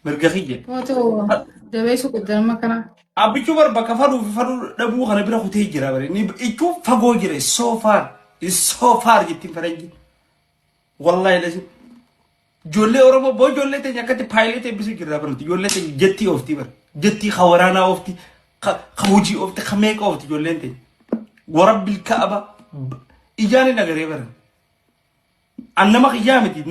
مرقخية واتو دبيسو قدام مكانا أبيشو بر بكفرو في فرو دبو خلا بيرا خوتي جرا بري ني إيشو فاقو جرا so far جتين فرنجي والله لازم جولة أورمو بو جولة تاني كاتي pilot بيسو جرا بري جولة تاني جتي أوفتي بر جتي خورانا أوفتي خوجي أوفتي خميك أوفتي جولة تاني ورب الكعبة إجاني نغري بر أنما خيامتي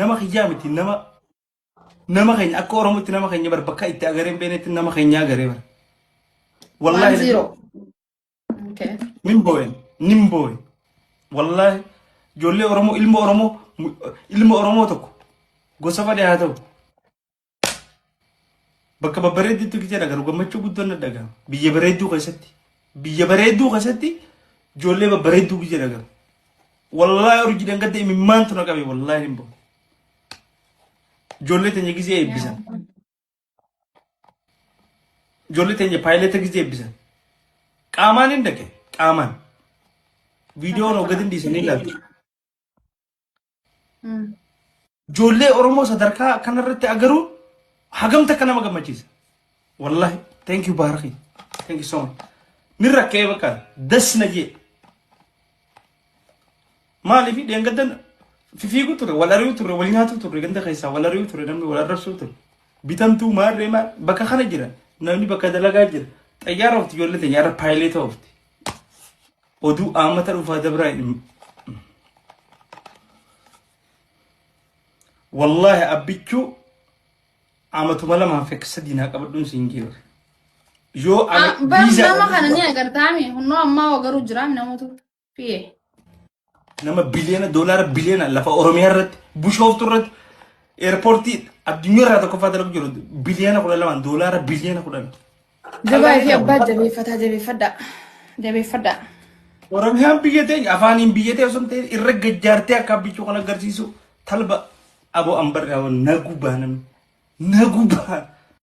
نما خين أكو أورمو تنما خين بر بكا إتأغرين بينت نما خين يا غري بر والله 1-0 اوكي نيمبوين والله جولي أورمو ilmo oromo tokko gosa fadhe haa ta'u bakka babbareeddiitu gijee dhagaru gammachuu guddoon dhagahu biyya bareedduu keessatti ijoollee babbareedduu gijee dhagaru wallahi urjiidhaan gadda imimmaantu na qabe wallahi nimbo ijoollee teenya gizee eebbisan ijoollee teenya paayileta gizee eebbisan qaamaan hin dhaqe qaamaan viidiyoon ogadin dhiisanii ilaaltu ijoollee oromoo sadarkaa kanarratti agaruun hagamta kana nama gammachiisa wallahi thank you baaraki thank you so much nirrakkee bakka dasna jee maaliif dheengaddan fifiigu ture wal ari'u ture wal nyaatu ture ganda keessaa wal ari'u ture namni wal arrabsuu ture bitamtuu maarree maal bakka kana jira namni bakka dalagaa jira xayyaara ofti ijoollee teenya irra paayileta ofti oduu aamata dhufaa dabraa والله أبيكو عمتو ملا ما فيك سدينا قبل سنجير جو بس ما كان نيا قرتامي هنو أما وقرو جرام نموتو فيه نما $1 بليون لفا أوروميا رت بوشوف ترت إيربورتي الدنيا رات كوفا دلوك جرود بليون كولا لمان $1 بليون كولا دبي في أبد دبي فدا أوروميا بيجتين أفانين بيجتين وسمتين إرجع جارتي أكابيشو كنا قرسيسو تلبا أبو أمبر أو نجوبان